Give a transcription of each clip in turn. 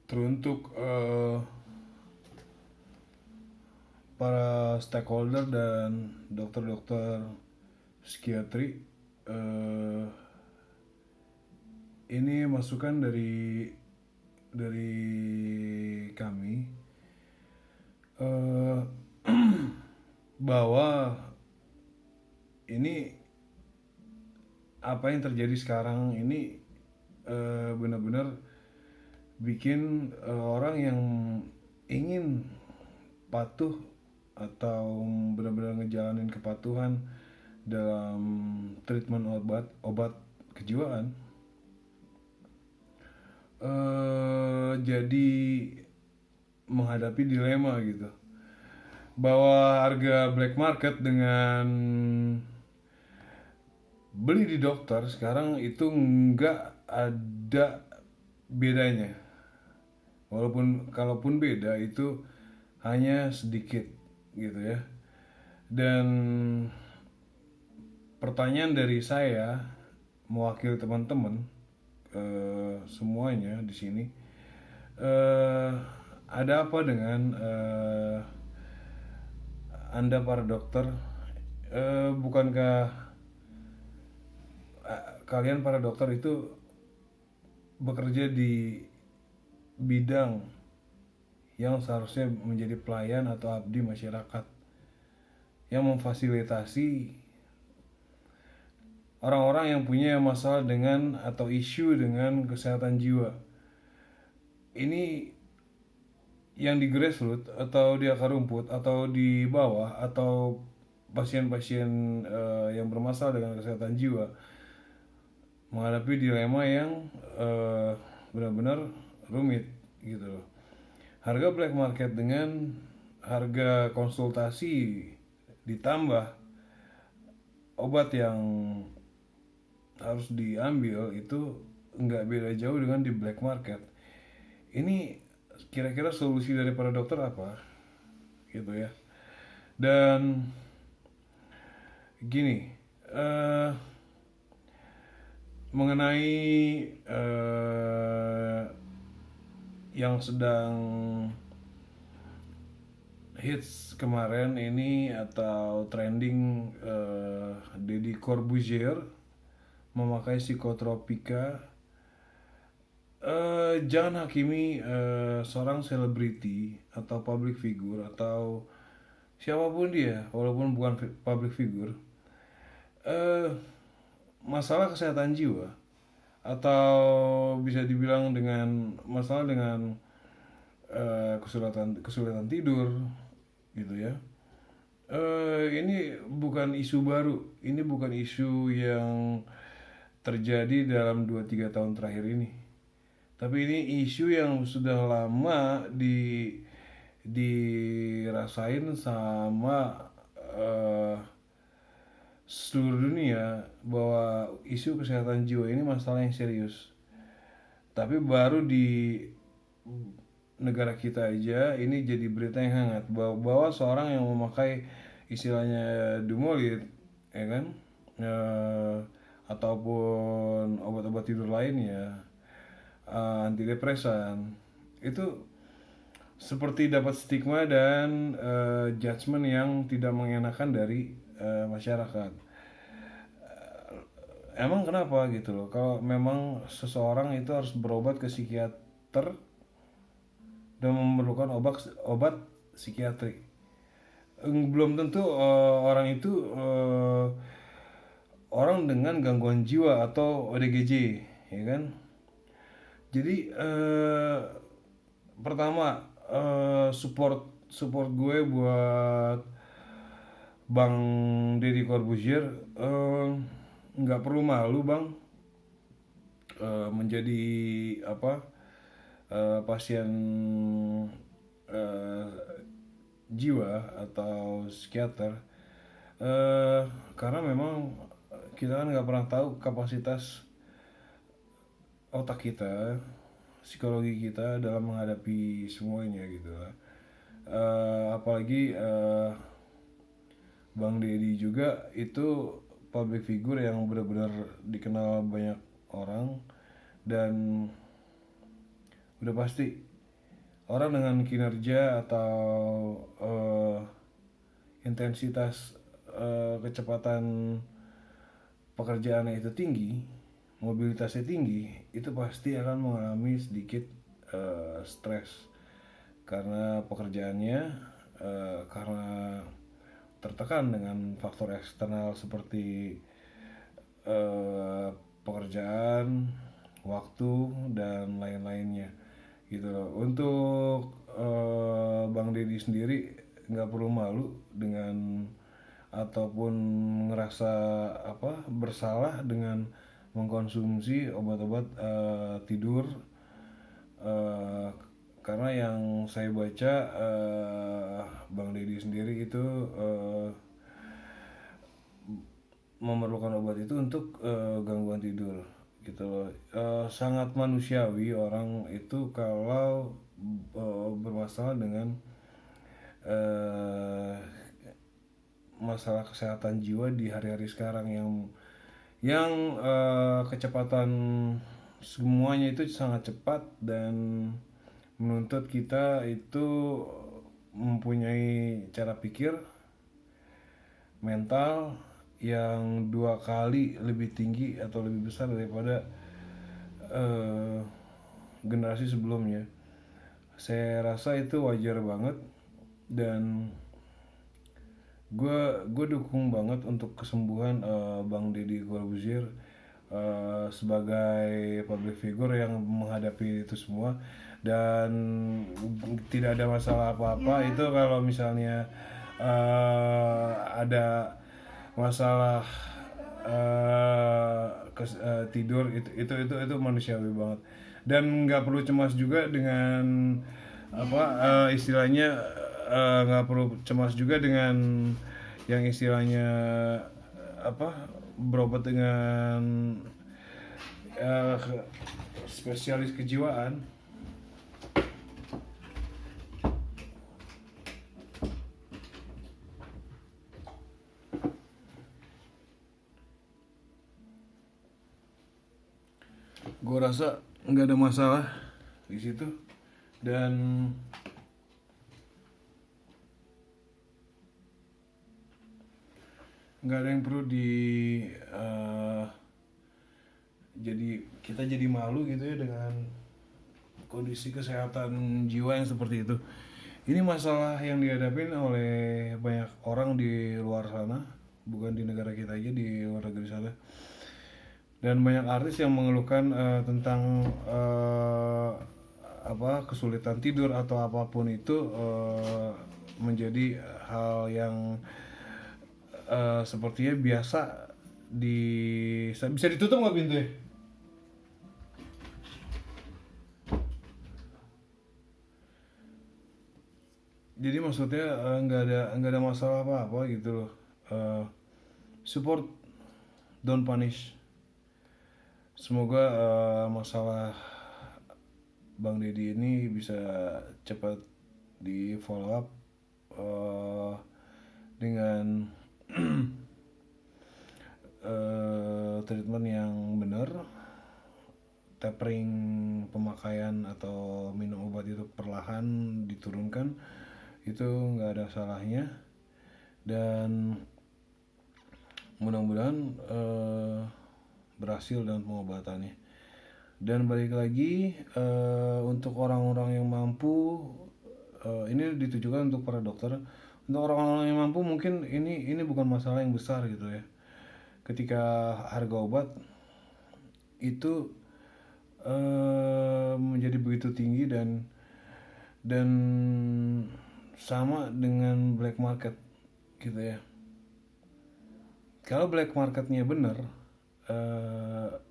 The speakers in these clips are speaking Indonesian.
teruntuk para stakeholder dan dokter-dokter psikiatri. eh, ini masukan dari kami, eh, bahwa ini apa yang terjadi sekarang ini benar-benar bikin orang yang ingin patuh atau benar-benar ngejalanin kepatuhan dalam treatment obat kejiwaan jadi menghadapi dilema gitu, bahwa harga black market dengan beli di dokter sekarang itu nggak ada bedanya, walaupun kalaupun beda itu hanya sedikit gitu ya. Dan pertanyaan dari saya mewakili teman-teman semuanya di sini, eh, ada apa dengan Anda para dokter? Bukankah kalian para dokter itu bekerja di bidang yang seharusnya menjadi pelayan atau abdi masyarakat, yang memfasilitasi orang-orang yang punya masalah dengan atau isu dengan kesehatan jiwa. Ini yang di grassroots atau di akar rumput atau di bawah atau pasien-pasien yang bermasalah dengan kesehatan jiwa menghadapi dilema yang benar-benar rumit gitu loh. Harga black market dengan harga konsultasi ditambah obat yang harus diambil itu nggak beda jauh dengan di black market. Ini kira-kira solusi dari para dokter apa gitu ya. Dan gini, eh, mengenai yang sedang hits kemarin ini atau trending, Deddy Corbuzier memakai psikotropika. Jangan hakimi seorang selebriti atau public figure atau siapapun dia, walaupun bukan public figure. eh Masalah kesehatan jiwa atau bisa dibilang dengan masalah dengan kesulitan kesulitan tidur gitu ya. Ini bukan isu baru, ini bukan isu yang terjadi dalam 2-3 tahun terakhir ini. Tapi ini isu yang sudah lama dirasain sama eh, seluruh dunia, bahwa isu kesehatan jiwa ini masalah yang serius. Tapi baru di negara kita aja ini jadi berita yang hangat, bahwa seorang yang memakai istilahnya dumolit, ya kan, eh, ataupun obat-obat tidur lainnya, antidepresan, itu seperti dapat stigma dan judgement yang tidak mengenakan dari masyarakat. Emang kenapa gitu loh? Kalau memang seseorang itu harus berobat ke psikiater dan memerlukan obat psikiatri, belum tentu orang itu orang dengan gangguan jiwa atau ODGJ, ya kan? Jadi pertama, support support gue buat Bang Deddy Corbuzier. Nggak perlu malu bang, menjadi apa, pasien eh, jiwa atau psikiater, karena memang kita kan nggak pernah tahu kapasitas otak kita, psikologi kita dalam menghadapi semuanya gitu lah. Apalagi Bang Deddy juga itu public figure yang benar-benar dikenal banyak orang, dan udah pasti orang dengan kinerja atau intensitas kecepatan pekerjaannya itu tinggi, mobilitasnya tinggi, itu pasti akan mengalami sedikit stres karena pekerjaannya, karena tertekan dengan faktor eksternal seperti eh, pekerjaan, waktu dan lain-lainnya gitu loh. Untuk Bang Deddy sendiri nggak perlu malu dengan ataupun ngerasa bersalah dengan mengkonsumsi obat-obat tidur, eh, karena yang saya baca, Bang Deddy sendiri itu memerlukan obat itu untuk gangguan tidur gitu loh. Sangat manusiawi orang itu kalau bermasalah dengan eh, masalah kesehatan jiwa di hari-hari sekarang yang kecepatan semuanya itu sangat cepat dan menuntut kita itu mempunyai cara pikir mental yang 2 kali lebih tinggi atau lebih besar daripada eh, generasi sebelumnya. Saya rasa itu wajar banget dan gue dukung banget untuk kesembuhan Bang Deddy Corbuzier sebagai public figure yang menghadapi itu semua, dan tidak ada masalah apa-apa itu kalau misalnya ada masalah tidur, itu manusiawi banget, dan nggak perlu cemas juga dengan istilahnya, nggak perlu cemas juga dengan yang istilahnya berobat dengan spesialis kejiwaan. Gue rasa nggak ada masalah di situ, dan nggak ada yang perlu jadi kita jadi malu gitu ya dengan kondisi kesehatan jiwa yang seperti itu. Ini masalah yang dihadapin oleh banyak orang di luar sana, bukan di negara kita aja, di luar negeri sana. Dan banyak artis yang mengeluhkan tentang kesulitan tidur atau apapun itu, menjadi hal yang sepertinya biasa di. Bisa ditutup nggak pintu ya? Jadi maksudnya nggak ada masalah apa-apa gitu loh. Support, don't punish. Semoga masalah Bang Deddy ini bisa cepat di follow up dengan treatment yang benar, tapering pemakaian atau minum obat itu perlahan diturunkan, itu nggak ada salahnya, dan mudah-mudahan berhasil dalam pengobatannya. Dan balik lagi, untuk orang-orang yang mampu, ini ditujukan untuk para dokter. Untuk orang-orang yang mampu mungkin ini bukan masalah yang besar gitu ya. Ketika harga obat itu menjadi begitu tinggi dan sama dengan black market gitu ya. Kalau black marketnya bener,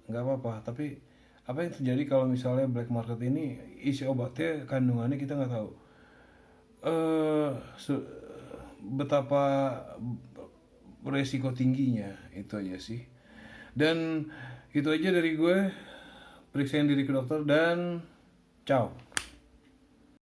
nggak apa-apa, tapi apa yang terjadi kalau misalnya black market ini isi obatnya kandungannya kita nggak tahu betapa resiko tingginya. Itu aja sih, dan itu aja dari gue. Periksain diri ke dokter dan ciao.